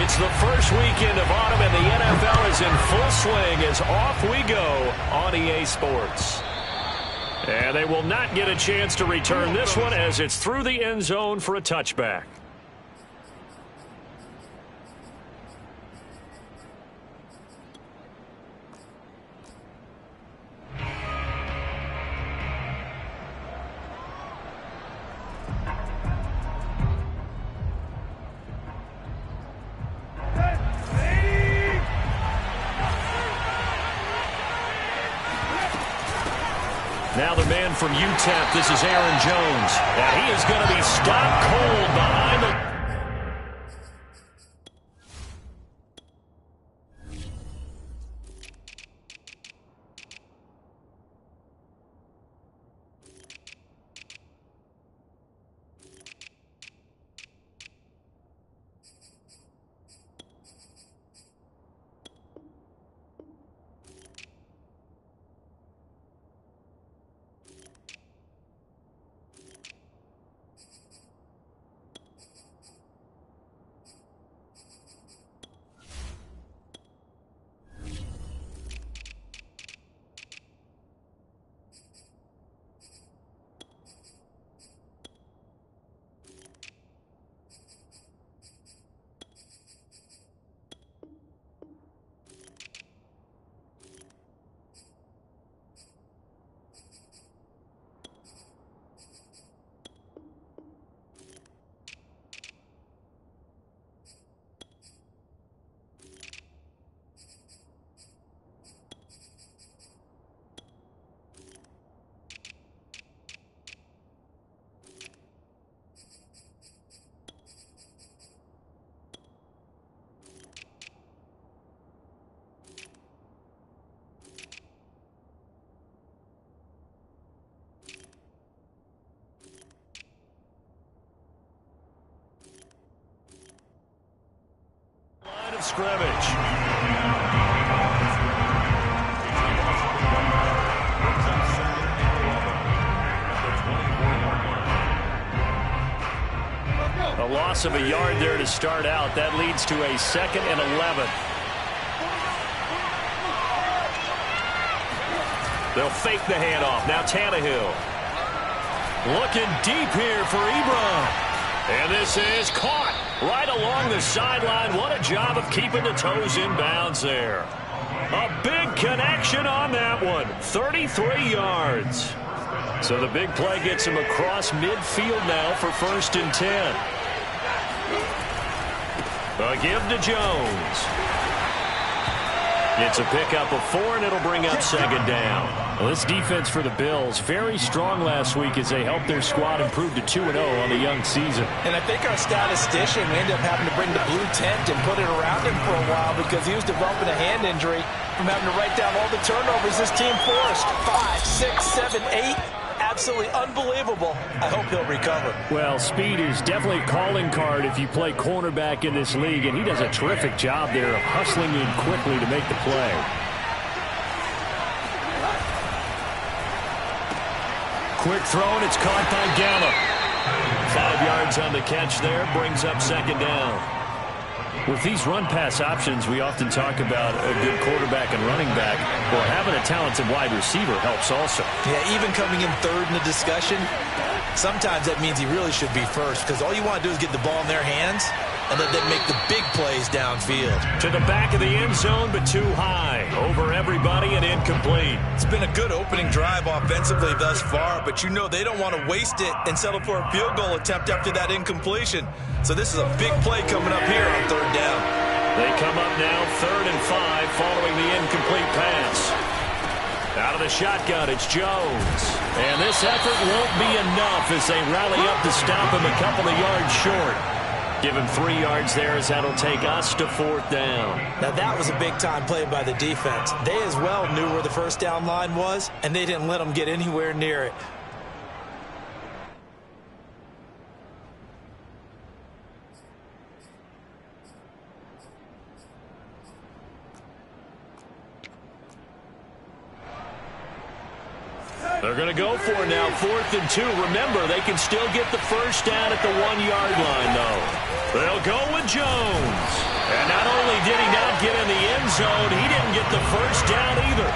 It's the first weekend of autumn, and the NFL is in full swing as off we go on EA Sports. And they will not get a chance to return this one as it's through the end zone for a touchback. Now the man from UTEP, this is Aaron Jones. And he is going to be stopped cold behind the... of scrimmage. A loss of a yard there to start out. That leads to a 2nd and 11. They'll fake the handoff. Now Tannehill. Looking deep here for Ebron. And this is caught right along the sideline. What a job of keeping the toes in bounds there. A big connection on that one. 33 yards. So the big play gets him across midfield now for 1st and 10. A give to Jones. It's a pickup of 4, and it'll bring up 2nd down. Well, this defense for the Bills, very strong last week as they helped their squad improve to 2-0 on the young season. And I think our statistician, we ended up having to bring the blue tent and put it around him for a while because he was developing a hand injury from having to write down all the turnovers this team forced. 5, 6, 7, 8. Absolutely unbelievable. I hope he'll recover. Well, speed is definitely a calling card if you play cornerback in this league, and he does a terrific job there of hustling in quickly to make the play. Quick throw, and it's caught by Gallup. 5 yards on the catch there, brings up 2nd down. With these run-pass options, we often talk about a good quarterback and running back. Well, having a talented wide receiver helps also. Yeah, even coming in 3rd in the discussion, sometimes that means he really should be 1st because all you want to do is get the ball in their hands and then make the big plays downfield. To the back of the end zone, but too high. Over everybody and incomplete. It's been a good opening drive offensively thus far, but you know they don't want to waste it and settle for a field goal attempt after that incompletion. So this is a big play coming up here on 3rd down. They come up now 3rd and 5 following the incomplete pass. Out of the shotgun, it's Jones. And this effort won't be enough as they rally up to stop him a couple of yards short. Give him 3 yards there as that'll take us to 4th down. Now that was a big-time play by the defense. They as well knew where the 1st down line was, and they didn't let them get anywhere near it. They're going to go for it now, 4th and 2. Remember, they can still get the first down at the 1-yard line, though. They'll go with Jones. And not only did he not get in the end zone, he didn't get the first down either.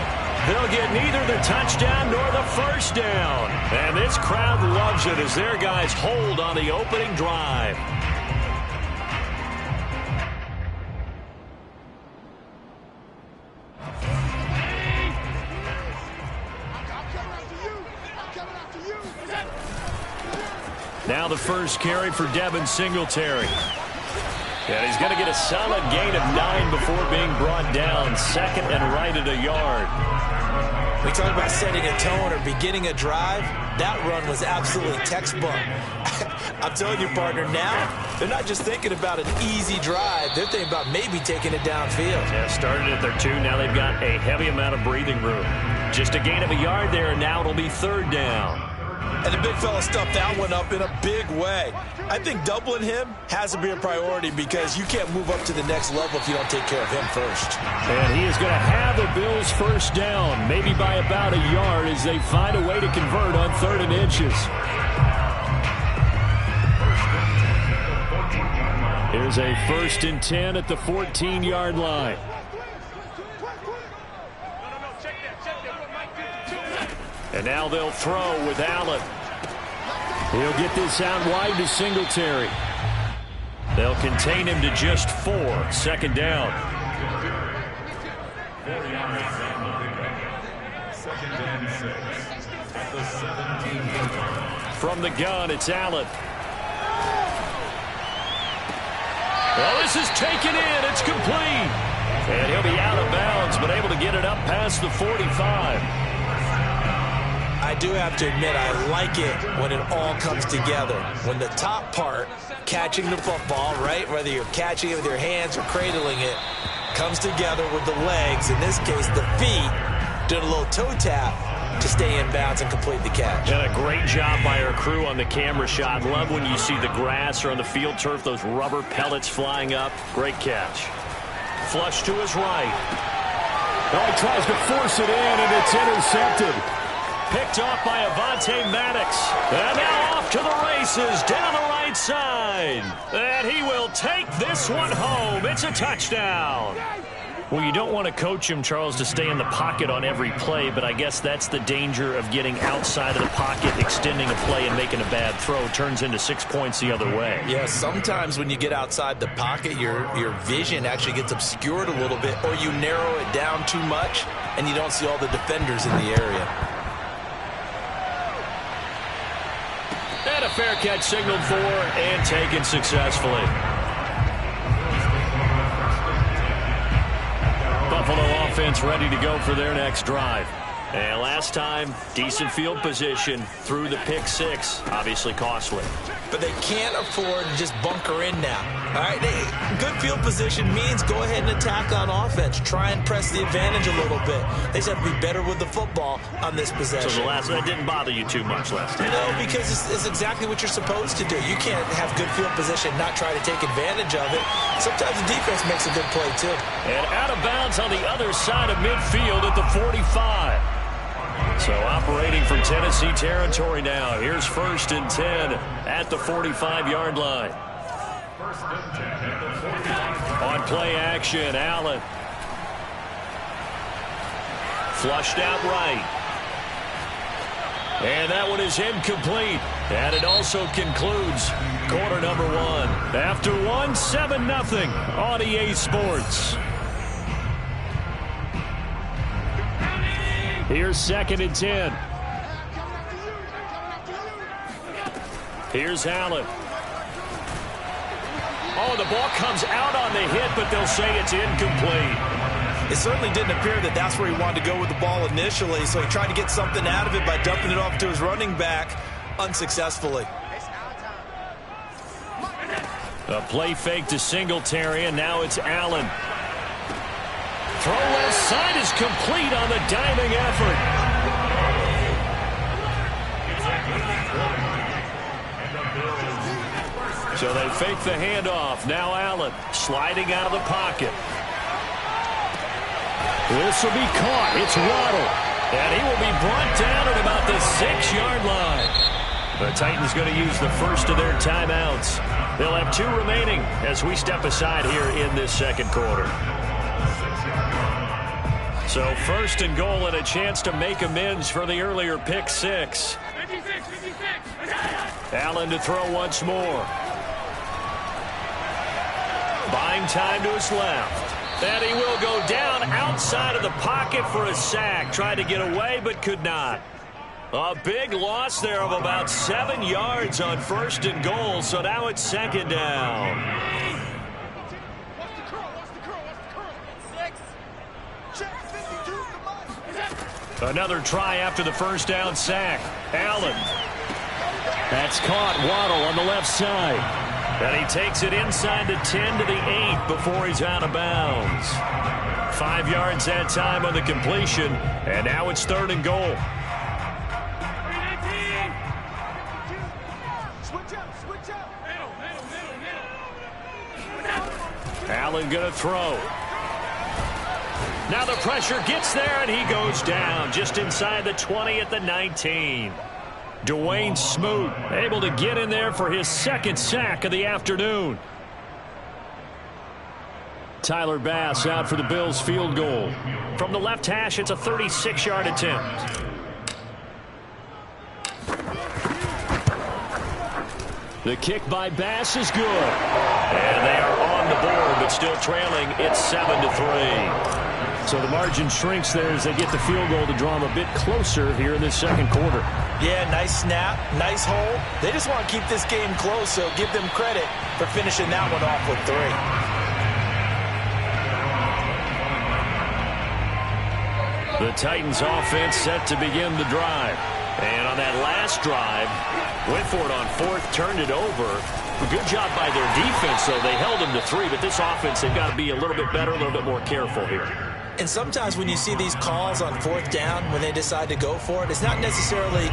They'll get neither the touchdown nor the first down. And this crowd loves it as their guys hold on the opening drive. Now the first carry for Devin Singletary. And he's going to get a solid gain of 9 before being brought down. 2nd and right at a yard. We talk about setting a tone or beginning a drive. That run was absolutely textbook. I'm telling you, partner, now they're not just thinking about an easy drive. They're thinking about maybe taking it downfield. Yeah, started at their 2. Now they've got a heavy amount of breathing room. Just a gain of a yard there, and now it'll be 3rd down. And the big fella stuffed that one up in a big way. I think doubling him has to be a priority because you can't move up to the next level if you don't take care of him first. And he is going to have the Bills' first down, maybe by about a yard as they find a way to convert on 3rd and inches. Here's a 1st and 10 at the 14-yard line. And now they'll throw with Allen. He'll get this out wide to Singletary. They'll contain him to just 4. 2nd down. From the gun, it's Allen. Well, this is taken in. It's complete. And he'll be out of bounds, but able to get it up past the 45. I do have to admit, I like it when it all comes together. When the top part, catching the football, right, whether you're catching it with your hands or cradling it, comes together with the legs, in this case the feet, doing a little toe tap to stay in bounds and complete the catch. And a great job by our crew on the camera shot. Love when you see the grass or on the field turf, those rubber pellets flying up. Great catch. Flush to his right. Oh, he tries to force it in, and it's intercepted. Picked off by Avonte Maddox. And now off to the races down the right side. And he will take this one home. It's a touchdown. Well, you don't want to coach him, Charles, to stay in the pocket on every play, but I guess that's the danger of getting outside of the pocket, extending a play, and making a bad throw. Turns into 6 points the other way. Yeah, sometimes when you get outside the pocket, your vision actually gets obscured a little bit, or you narrow it down too much, and you don't see all the defenders in the area. And a fair catch signaled for and taken successfully. Buffalo offense ready to go for their next drive. And last time, decent field position through the pick 6. Obviously costly. But they can't afford to just bunker in now. All right, good field position means go ahead and attack on offense. Try and press the advantage a little bit. They just have to be better with the football on this possession. So that didn't bother you too much last time? No, because it's exactly what you're supposed to do. You can't have good field position, not try to take advantage of it. Sometimes the defense makes a good play, too. And out of bounds on the other side of midfield at the 45. So operating from Tennessee territory now. Here's 1st and 10 at the 45-yard line. On play action, Allen. Flushed out right. And that one is incomplete. And it also concludes quarter number 1. After 1, 7-0 on EA Sports. Here's 2nd and 10. Here's Allen. Oh, the ball comes out on the hit, but they'll say it's incomplete. It certainly didn't appear that that's where he wanted to go with the ball initially, so he tried to get something out of it by dumping it off to his running back unsuccessfully. A play fake to Singletary, and now it's Allen. Throw left side is complete on the diving effort. So they fake the handoff. Now Allen sliding out of the pocket. This will be caught. It's Waddle. And he will be brought down at about the 6-yard line. The Titans going to use the first of their timeouts. They'll have 2 remaining as we step aside here in this second quarter. So 1st and goal and a chance to make amends for the earlier pick 6. Allen to throw once more. Buying time to his left. And he will go down outside of the pocket for a sack. Tried to get away but could not. A big loss there of about 7 yards on 1st and goal. So now it's 2nd down. Another try after the first down sack. Allen. That's caught. Waddle on the left side. And he takes it inside the 10 to the 8 before he's out of bounds. 5 yards that time on the completion. And now it's 3rd and goal. Allen going to throw. Now the pressure gets there, and he goes down just inside the 20 at the 19. Dwayne Smoot able to get in there for his 2nd sack of the afternoon. Tyler Bass out for the Bills field goal. From the left hash, it's a 36-yard attempt. The kick by Bass is good. And they are on the board, but still trailing. It's 7-3. So the margin shrinks there as they get the field goal to draw them a bit closer here in this second quarter. Yeah, nice snap, nice hold. They just want to keep this game close, so give them credit for finishing that one off with 3. The Titans offense set to begin the drive. And on that last drive, went for it on 4th, turned it over. Good job by their defense, though. They held them to 3, but this offense, they've got to be a little bit better, a little bit more careful here. And sometimes when you see these calls on 4th down, when they decide to go for it, it's not necessarily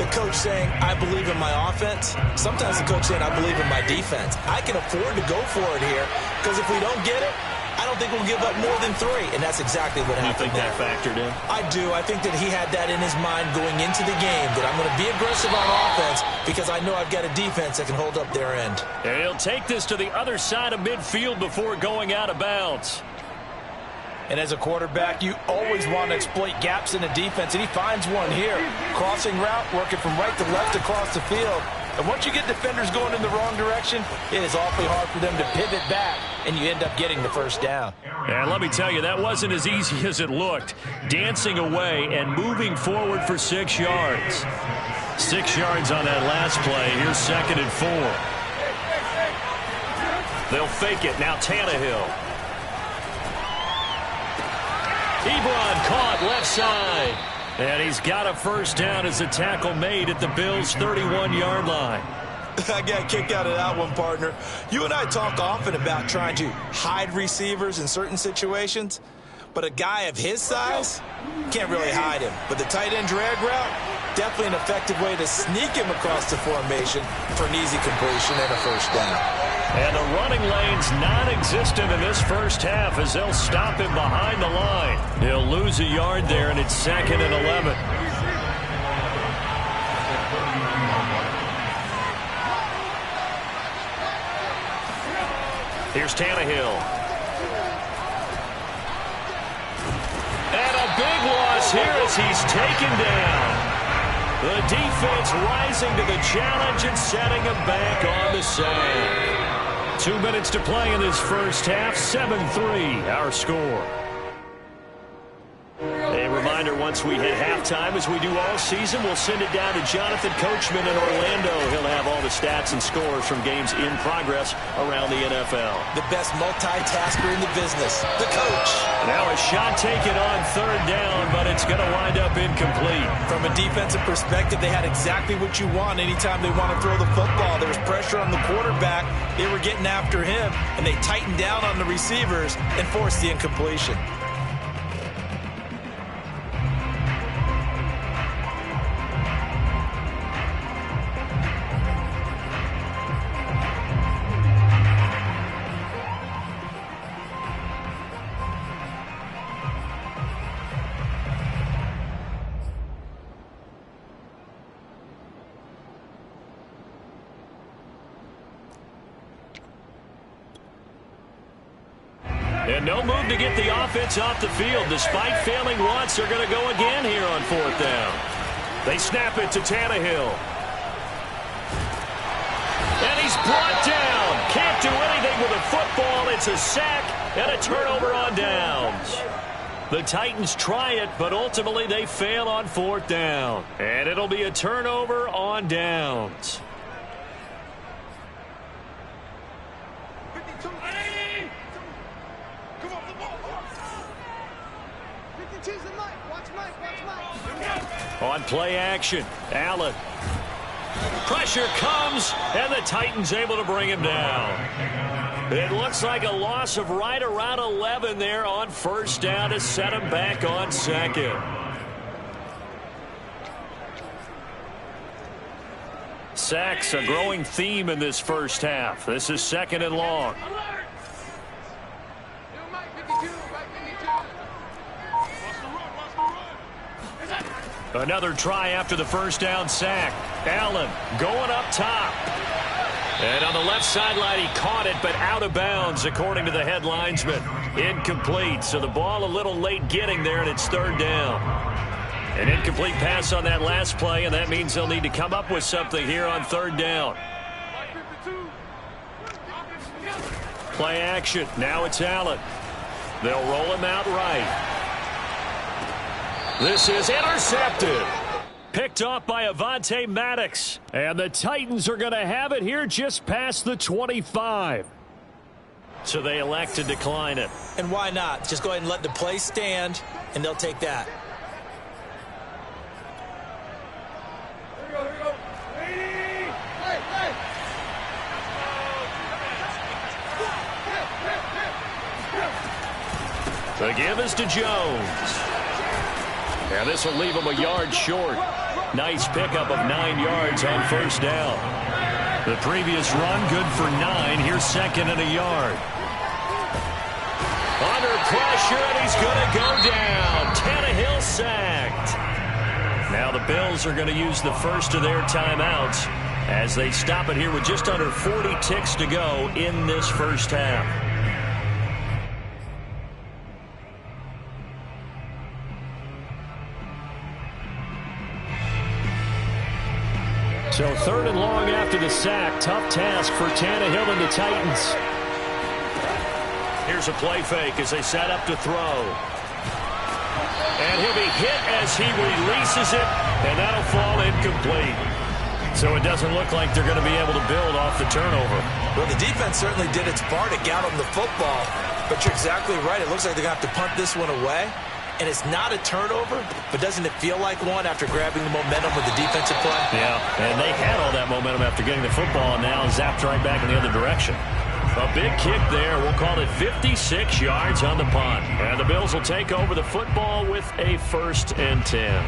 the coach saying, I believe in my offense. Sometimes the coach saying, I believe in my defense. I can afford to go for it here, because if we don't get it, I don't think we'll give up more than 3, and that's exactly what happened. You think that factored in? I do. I think that he had that in his mind going into the game, that I'm going to be aggressive on offense because I know I've got a defense that can hold up their end. And he'll take this to the other side of midfield before going out of bounds. And as a quarterback, you always want to exploit gaps in the defense, and he finds one here. Crossing route, working from right to left across the field. And once you get defenders going in the wrong direction, it is awfully hard for them to pivot back, and you end up getting the 1st down. And let me tell you, that wasn't as easy as it looked. Dancing away and moving forward for 6 yards. 6 yards on that last play. Here's 2nd and 4. They'll fake it. Now Tannehill. Ebron caught left side. And he's got a 1st down as the tackle made at the Bills' 31-yard line. I got a kick out of that one, partner. You and I talk often about trying to hide receivers in certain situations, but a guy of his size can't really hide him. But the tight end drag route, definitely an effective way to sneak him across the formation for an easy completion and a 1st down. And the running lane's non-existent in this first half as they'll stop him behind the line. He'll lose a yard there, and it's 2nd and 11. Here's Tannehill. And a big loss here as he's taken down. The defense rising to the challenge and setting him back on the sack. 2 minutes to play in this first half. 7-3 our score. A reminder, once we hit halftime, as we do all season, we'll send it down to Jonathan Coachman in Orlando. He'll have all the stats and scores from games in progress around the NFL. The best multitasker in the business, the coach. Now a shot taken on 3rd down, but it's going to wind up incomplete. From a defensive perspective, they had exactly what you want anytime they want to throw the football. There was pressure on the quarterback. They were getting after him, and they tightened down on the receivers and forced the incompletion. And no move to get the offense off the field. Despite failing once, they're going to go again here on 4th down. They snap it to Tannehill. And he's brought down. Can't do anything with a football. It's a sack and a turnover on downs. The Titans try it, but ultimately they fail on 4th down. And it'll be a turnover on downs. On play action, Allen. Pressure comes, and the Titans able to bring him down. It looks like a loss of right around 11 there on 1st down to set him back on 2nd. Sacks a growing theme in this first half. This is 2nd and long. Another try after the 1st down sack. Allen going up top. And on the left sideline, he caught it, but out of bounds, according to the head linesman. Incomplete, so the ball a little late getting there, and it's 3rd down. An incomplete pass on that last play, and that means they'll need to come up with something here on 3rd down. Play action. Now it's Allen. They'll roll him out right. This is intercepted. Picked off by Avonte Maddox. And the Titans are going to have it here just past the 25. So they elect to decline it. And why not? Just go ahead and let the play stand, and they'll take that. The give is to Jones. And this will leave him a yard short. Nice pickup of 9 yards on 1st down. The previous run good for 9. Here's 2nd and a yard. Under pressure, and he's going to go down. Tannehill sacked. Now the Bills are going to use the first of their timeouts as they stop it here with just under 40 ticks to go in this first half. So 3rd and long after the sack. Tough task for Tannehill and the Titans. Here's a play fake as they set up to throw. And he'll be hit as he releases it, and that'll fall incomplete. So it doesn't look like they're going to be able to build off the turnover. Well, the defense certainly did its part to get them the football, but you're exactly right. It looks like they're going to have to punt this one away. And it's not a turnover, but doesn't it feel like one after grabbing the momentum with the defensive play? Yeah, and they had all that momentum after getting the football, and now zapped right back in the other direction. A big kick there. We'll call it 56 yards on the punt. And the Bills will take over the football with a 1st and 10.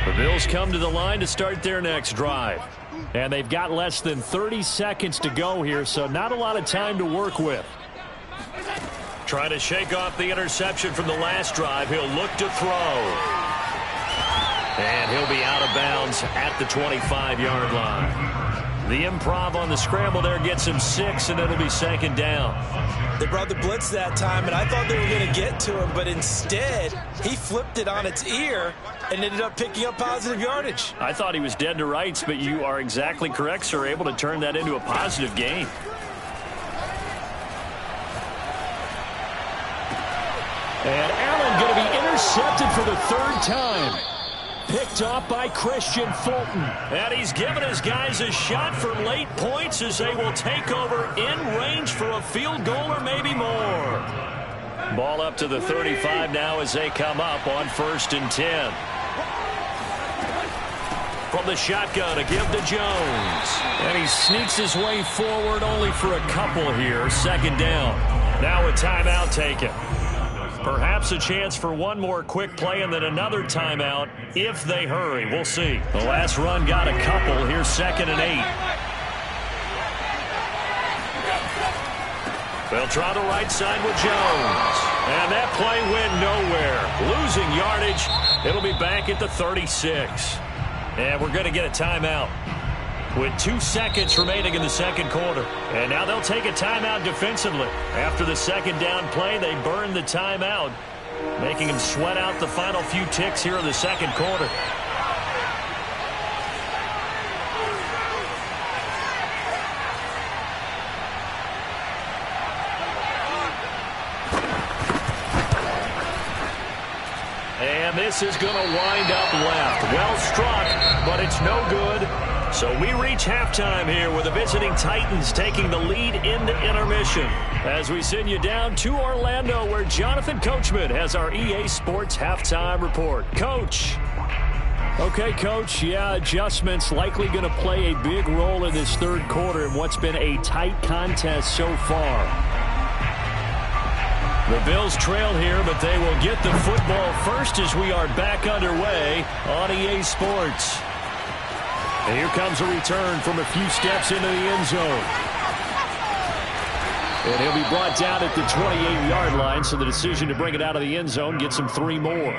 The Bills come to the line to start their next drive. And they've got less than 30 seconds to go here, so not a lot of time to work with. Trying to shake off the interception from the last drive. He'll look to throw. And he'll be out of bounds at the 25-yard line. The improv on the scramble there gets him 6, and it'll be 2nd down. They brought the blitz that time, and I thought they were going to get to him, but instead, he flipped it on its ear and ended up picking up positive yardage. I thought he was dead to rights, but you are exactly correct, sir. Able to turn that into a positive gain. And Allen going to be intercepted for the 3rd time. Picked off by Christian Fulton. And he's given his guys a shot for late points as they will take over in range for a field goal or maybe more. Ball up to the 35 now as they come up on 1st and 10. From the shotgun, a give to Jones. And he sneaks his way forward only for a couple here. 2nd down. Now a timeout taken. Perhaps a chance for one more quick play and then another timeout if they hurry. We'll see. The last run got a couple. Here's 2nd and 8. They'll try the right side with Jones. And that play went nowhere. Losing yardage. It'll be back at the 36. And we're going to get a timeout. with 2 seconds remaining in the second quarter. And now they'll take a timeout defensively. After the second down play, they burn the timeout, making them sweat out the final few ticks here in the second quarter. And this is going to wind up left. Well struck, but it's no good. So we reach halftime here with the visiting Titans taking the lead in the intermission. As we send you down to Orlando, where Jonathan Coachman has our EA Sports halftime report. Coach. Okay, Coach, yeah, adjustments likely going to play a big role in this third quarter in what's been a tight contest so far. The Bills trail here, but they will get the football first as we are back underway on EA Sports. And here comes a return from a few steps into the end zone. And he'll be brought down at the 28-yard line, so the decision to bring it out of the end zone gets him 3 more.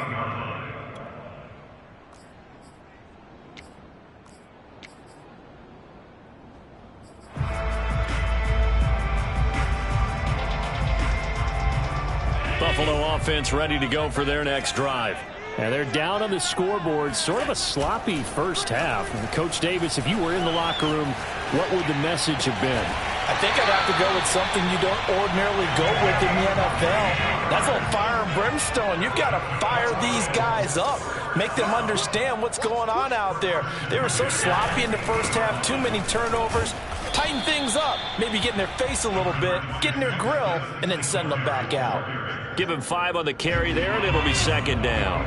Buffalo offense ready to go for their next drive. And they're down on the scoreboard. Sort of a sloppy first half. And Coach Davis, if you were in the locker room, what would the message have been? I think I'd have to go with something you don't ordinarily go with in the NFL. That's a little fire and brimstone. You've got to fire these guys up. Make them understand what's going on out there. They were so sloppy in the first half. Too many turnovers. Tighten things up. Maybe get in their face a little bit. Get in their grill. And then send them back out. Give him 5 on the carry there, and it'll be second down.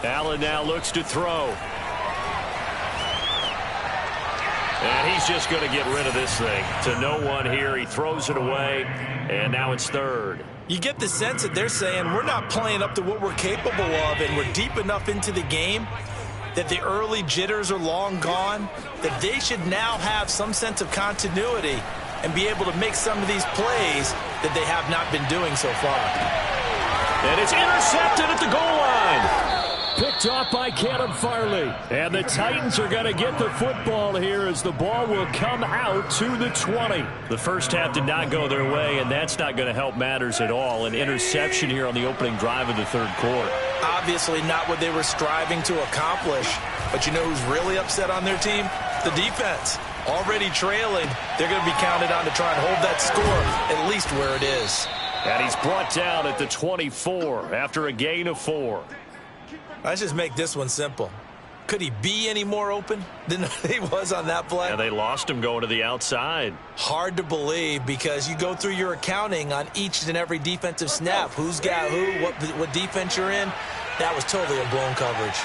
Allen now looks to throw. And he's just going to get rid of this thing. To no one here. He throws it away, and now it's third. You get the sense that they're saying we're not playing up to what we're capable of, and we're deep enough into the game that the early jitters are long gone, that they should now have some sense of continuity and be able to make some of these plays that they have not been doing so far. And it's intercepted at the goal line. Picked off by Caleb Farley. And the Titans are going to get the football here as the ball will come out to the 20. The first half did not go their way, and that's not going to help matters at all. An interception here on the opening drive of the third quarter. Obviously not what they were striving to accomplish. But you know who's really upset on their team? The defense. Already trailing. They're going to be counted on to try and hold that score at least where it is. And he's brought down at the 24 after a gain of 4. Let's just make this one simple. Could he be any more open than he was on that play? Yeah, they lost him going to the outside. Hard to believe because you go through your accounting on each and every defensive snap. Who's got who, what defense you're in. That was totally a blown coverage.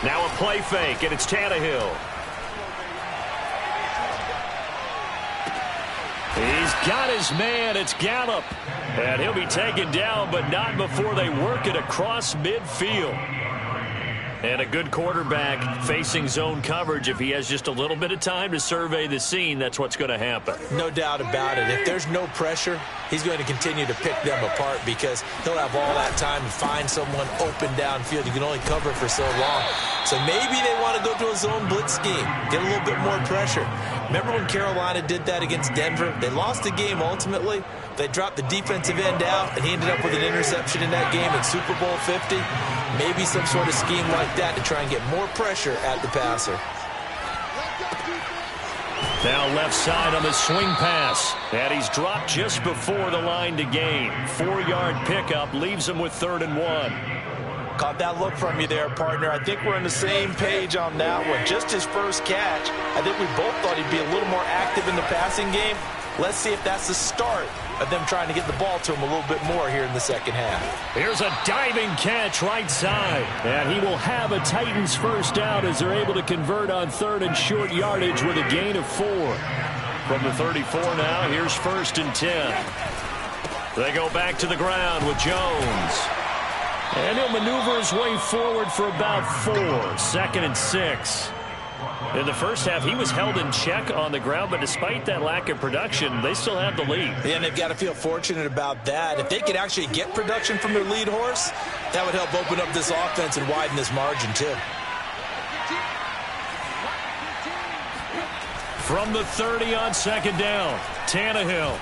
Now a play fake, and it's Tannehill. He's got his man. It's Gallup. And he'll be taken down, but not before they work it across midfield. And a good quarterback facing zone coverage. If he has just a little bit of time to survey the scene, that's what's going to happen. No doubt about it. If there's no pressure, he's going to continue to pick them apart because he'll have all that time to find someone open downfield. You can only cover for so long. So maybe they want to go to a zone blitz scheme, get a little bit more pressure. Remember when Carolina did that against Denver? They lost the game ultimately. They dropped the defensive end out, and he ended up with an interception in that game in Super Bowl 50. Maybe some sort of scheme like that to try and get more pressure at the passer. Now left side on the swing pass. And he's dropped just before the line to gain. 4-yard pickup leaves him with 3rd and 1. Caught that look from you there, partner. I think we're on the same page on that one. Just his first catch. I think we both thought he'd be a little more active in the passing game. Let's see if that's the start of them trying to get the ball to him a little bit more here in the second half. Here's a diving catch right side. And he will have a Titans first down as they're able to convert on 3rd and short yardage with a gain of 4. From the 34 now, here's 1st and 10. They go back to the ground with Jones. And he'll maneuver his way forward for about 4. 2nd and 6. In the first half, he was held in check on the ground, but despite that lack of production, they still have the lead. Yeah, and they've got to feel fortunate about that. If they could actually get production from their lead horse, that would help open up this offense and widen this margin, too. From the 30 on second down, Tannehill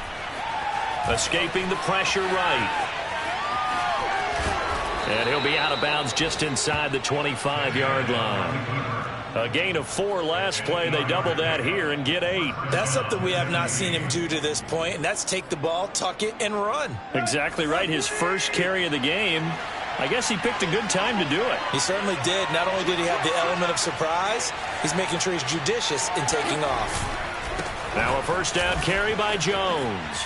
escaping the pressure right. And he'll be out of bounds just inside the 25-yard line. A gain of 4 last play. They double that here and get 8. That's something we have not seen him do to this point, and that's take the ball, tuck it, and run. Exactly right. His first carry of the game. I guess he picked a good time to do it. He certainly did. Not only did he have the element of surprise, he's making sure he's judicious in taking off. Now a first down carry by Jones.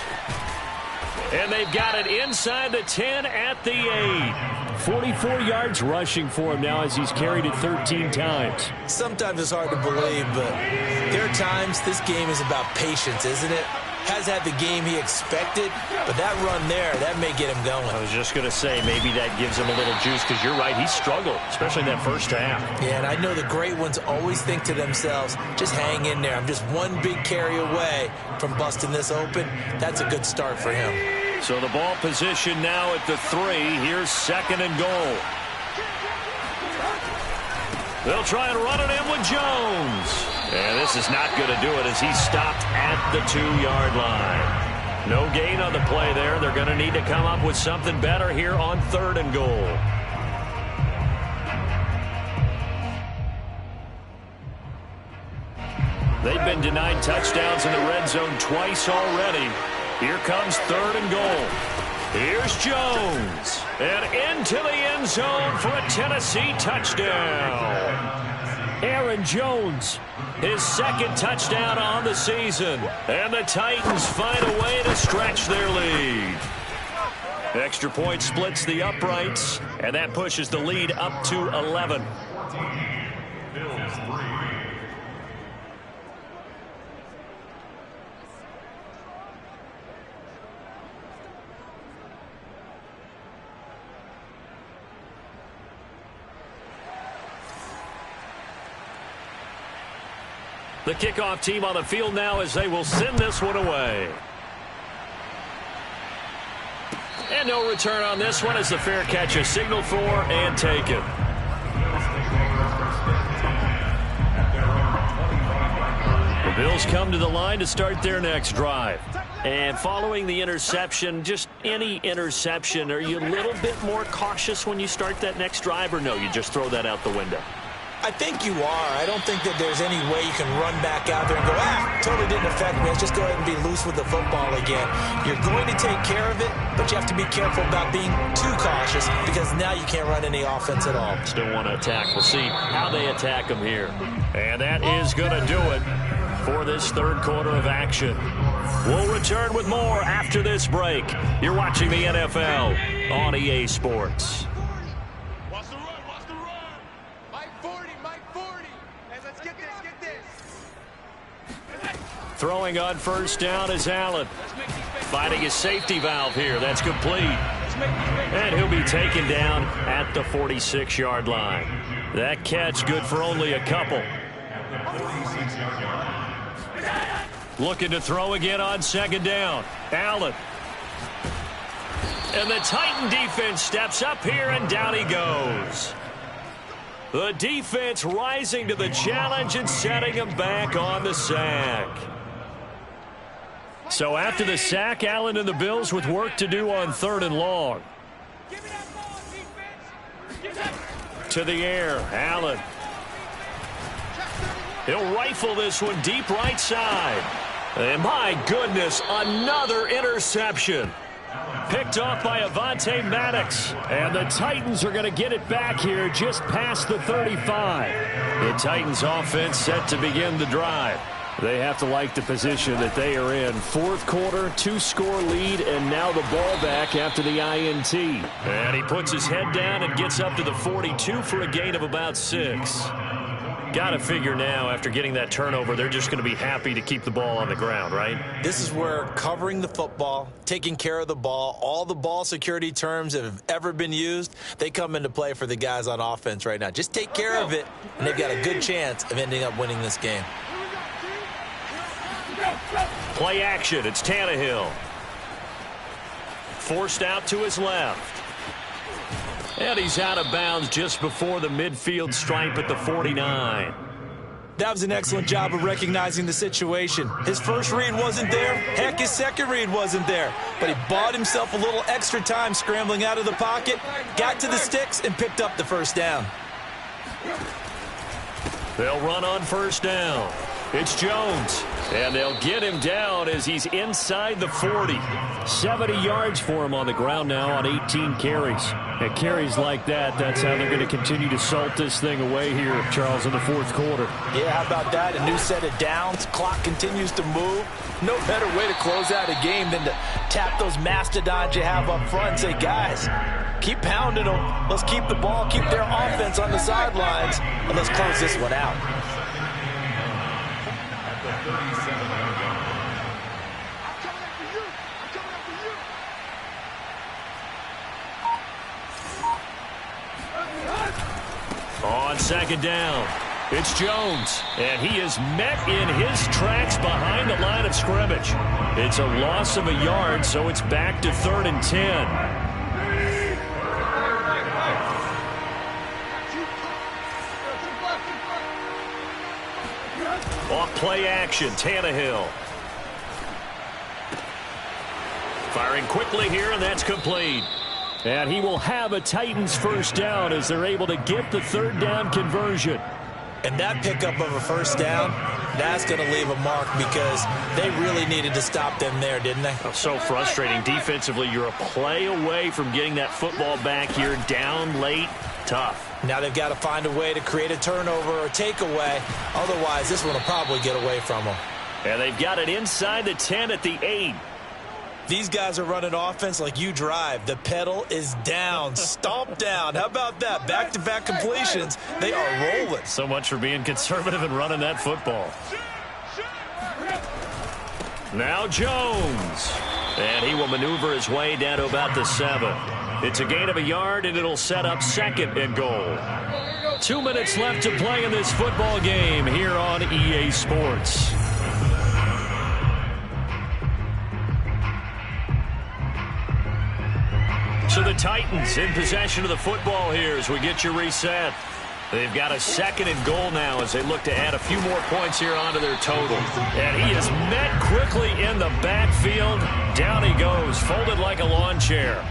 And they've got it inside the 10 at the 8. 44 yards rushing for him now as he's carried it 13 times. Sometimes it's hard to believe, but there are times this game is about patience, isn't it? Has had the game he expected, but that run there, that may get him going. I was just going to say, maybe that gives him a little juice, because you're right, he struggled, especially in that first half. Yeah, and I know the great ones always think to themselves, just hang in there. I'm just one big carry away from busting this open. That's a good start for him. So the ball position now at the 3. Here's second and goal. They'll try and run it in with Jones. And this is not going to do it as he's stopped at the 2-yard line. No gain on the play there. They're going to need to come up with something better here on 3rd and goal. They've been denied touchdowns in the red zone twice already. Here comes 3rd and goal. Here's Jones. And into the end zone for a Tennessee touchdown. Aaron Jones, his second touchdown on the season. And the Titans find a way to stretch their lead. Extra point splits the uprights, and that pushes the lead up to 11. The kickoff team on the field now as they will send this one away. And no return on this one as the fair catch is signaled for and taken. The Bills come to the line to start their next drive. And following the interception, just any interception, are you a little bit more cautious when you start that next drive, or no, you just throw that out the window? I think you are. I don't think that there's any way you can run back out there and go, totally didn't affect me. Let's just go ahead and be loose with the football again. You're going to take care of it, but you have to be careful about being too cautious because now you can't run any offense at all. Still want to attack. We'll see how they attack them here. And that is going to do it for this 3rd quarter of action. We'll return with more after this break. You're watching the NFL on EA Sports. Throwing on first down is Allen. Finding his safety valve here. That's complete. And he'll be taken down at the 46-yard line. That catch good for only a couple. Looking to throw again on second down. Allen. And the Titan defense steps up here, and down he goes. The defense rising to the challenge and setting him back on the sack. So after the sack, Allen and the Bills with work to do on 3rd and long. To the air, Allen. He'll rifle this one deep right side. And my goodness, another interception. Picked off by Avonte Maddox. And the Titans are going to get it back here just past the 35. The Titans offense set to begin the drive. They have to like the position that they are in. 4th quarter, 2-score lead, and now the ball back after the INT. And he puts his head down and gets up to the 42 for a gain of about 6. got to figure now, after getting that turnover, they're just going to be happy to keep the ball on the ground, right? This is where covering the football, taking care of the ball, all the ball security terms that have ever been used, they come into play for the guys on offense right now. Just take care of it, and they've got a good chance of ending up winning this game. Play action. It's Tannehill. Forced out to his left. And he's out of bounds just before the midfield stripe at the 49. That was an excellent job of recognizing the situation. His first read wasn't there. Heck, his second read wasn't there. But he bought himself a little extra time scrambling out of the pocket, got to the sticks, and picked up the first down. They'll run on first down. It's Jones. And they'll get him down as he's inside the 40. 70 yards for him on the ground now on 18 carries. And carries like that, that's how they're going to continue to salt this thing away here, Charles, in the fourth quarter. Yeah, how about that? A new set of downs. Clock continues to move. No better way to close out a game than to tap those mastodons you have up front and say, guys, keep pounding them. Let's keep the ball, keep their offense on the sidelines, and let's close this one out. On second down, it's Jones, and he is met in his tracks behind the line of scrimmage. It's a loss of a yard, so it's back to 3rd and 10. Off play action, Tannehill. Firing quickly here, and that's complete. And he will have a Titans first down as they're able to get the 3rd down conversion. And that pickup of a first down, that's going to leave a mark because they really needed to stop them there, didn't they? Oh, so frustrating. Defensively, you're a play away from getting that football back here, down late, tough. Now they've got to find a way to create a turnover or takeaway. Otherwise, this one will probably get away from them. And they've got it inside the 10 at the 8. These guys are running offense like you drive. The pedal is down, stomp down. How about that? Back-to-back completions. They are rolling. So much for being conservative and running that football. Now Jones. And he will maneuver his way down to about the 7. It's a gain of a yard, and it'll set up 2nd and goal. 2 minutes left to play in this football game here on EA Sports. So the Titans in possession of the football here as we get you reset. They've got a 2nd and goal now as they look to add a few more points here onto their total. And he is met quickly in the backfield. Down he goes, folded like a lawn chair.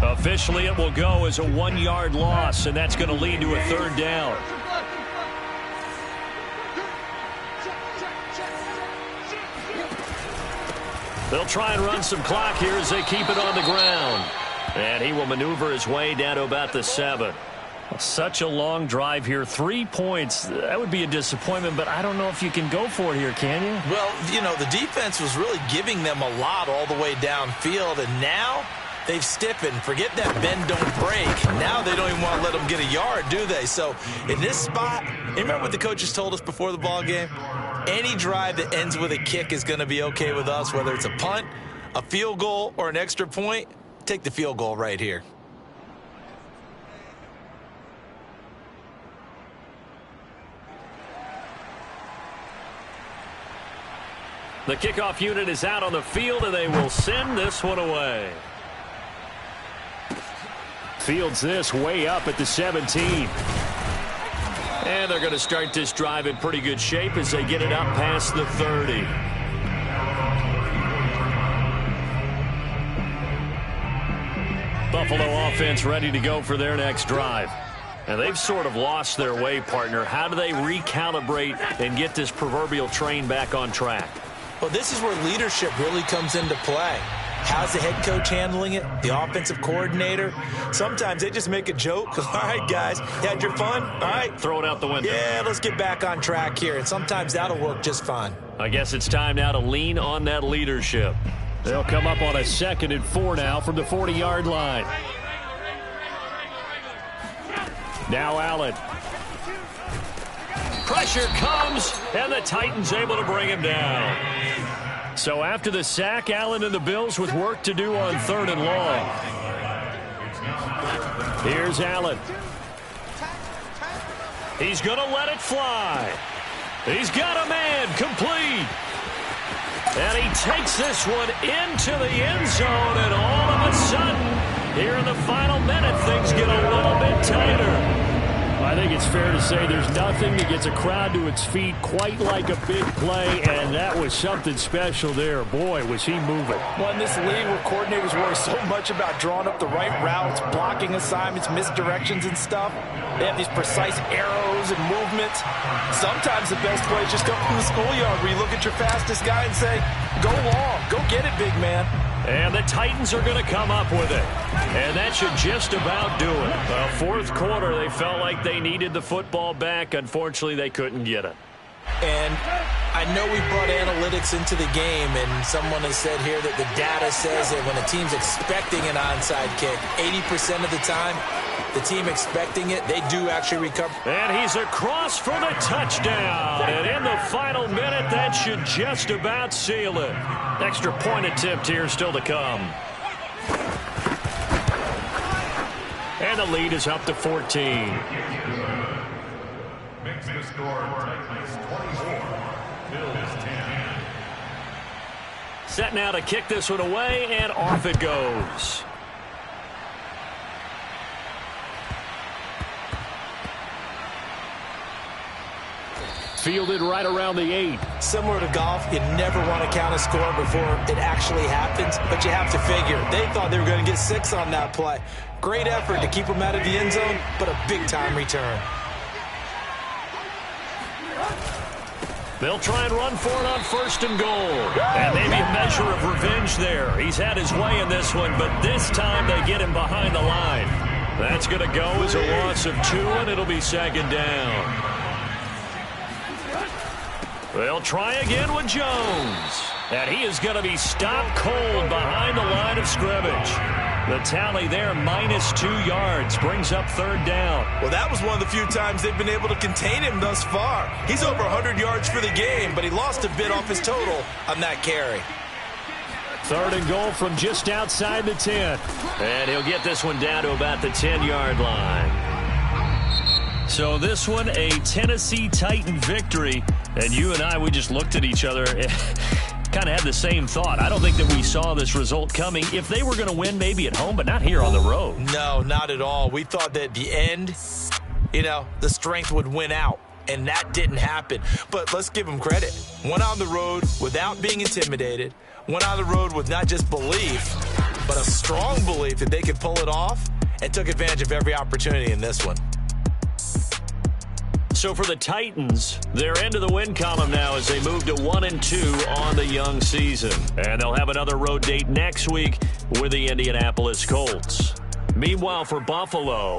Officially, it will go as a 1-yard loss, and that's going to lead to a 3rd down. They'll try and run some clock here as they keep it on the ground. And he will maneuver his way down to about the 7. Such a long drive here. 3 points. That would be a disappointment, but I don't know if you can go for it here, can you? Well, you know, the defense was really giving them a lot all the way downfield, and now they've stiffened. Forget that bend, don't break. Now they don't even want to let them get a yard, do they? So in this spot, you remember what the coaches told us before the ball game? Any drive that ends with a kick is going to be okay with us, whether it's a punt, a field goal, or an extra point. Take the field goal right here. The kickoff unit is out on the field, and they will send this one away. Fields this way up at the 17. And they're going to start this drive in pretty good shape as they get it up past the 30. Buffalo offense ready to go for their next drive. And they've sort of lost their way, partner. How do they recalibrate and get this proverbial train back on track? Well, this is where leadership really comes into play. How's the head coach handling it? The offensive coordinator? Sometimes they just make a joke. All right, guys, you had your fun? All right. Throw it out the window. Yeah, let's get back on track here. And sometimes that'll work just fine. I guess it's time now to lean on that leadership. They'll come up on a 2nd and 4 now from the 40-yard line. Now Allen. Pressure comes, and the Titans able to bring him down. So after the sack, Allen and the Bills with work to do on 3rd and long. Here's Allen. He's going to let it fly. He's got a man complete. And he takes this one into the end zone, and all of a sudden, here in the final minute, things get a little bit tighter. I think it's fair to say there's nothing that gets a crowd to its feet quite like a big play, and that was something special there. Boy, was he moving. Well, in this league where coordinators worry so much about drawing up the right routes, blocking assignments, misdirections and stuff, they have these precise arrows and movements. Sometimes the best play is just go from the schoolyard where you look at your fastest guy and say, go long, go get it, big man. And the Titans are going to come up with it. And that should just about do it. Fourth quarter, they felt like they needed the football back. Unfortunately, they couldn't get it. And I know we brought analytics into the game, and someone has said here that the data says that when a team's expecting an onside kick, 80% of the time, the team expecting it, they do actually recover. And he's across for the touchdown. And in the final minute, that should just about seal it. Extra point attempt here still to come. And the lead is up to 14. Makes the score Titans 24, Bills 10. Set now to kick this one away, and off it goes. Fielded right around the 8. Similar to golf, you never want to count a score before it actually happens, but you have to figure. They thought they were going to get 6 on that play. Great effort to keep them out of the end zone, but a big-time return. They'll try and run for it on 1st and goal. And maybe a measure of revenge there. He's had his way in this one, but this time they get him behind the line. That's going to go as a loss of 2, and it'll be 2nd down. They'll try again with Jones. And he is going to be stopped cold behind the line of scrimmage. The tally there, -2 yards, brings up 3rd down. Well, that was one of the few times they've been able to contain him thus far. He's over 100 yards for the game, but he lost a bit off his total on that carry. 3rd and goal from just outside the 10. And he'll get this one down to about the 10-yard line. So this one, a Tennessee Titan victory. And you and I, we just looked at each other, kind of had the same thought. I don't think that we saw this result coming. If they were going to win, maybe at home, but not here on the road. No, not at all. We thought that at the end, the strength would win out. And that didn't happen. But let's give them credit. Went on the road without being intimidated. Went on the road with not just belief, but a strong belief that they could pull it off, and took advantage of every opportunity in this one. So for the Titans, they're into the win column now as they move to 1-2 on the young season. And they'll have another road date next week with the Indianapolis Colts. Meanwhile, for Buffalo,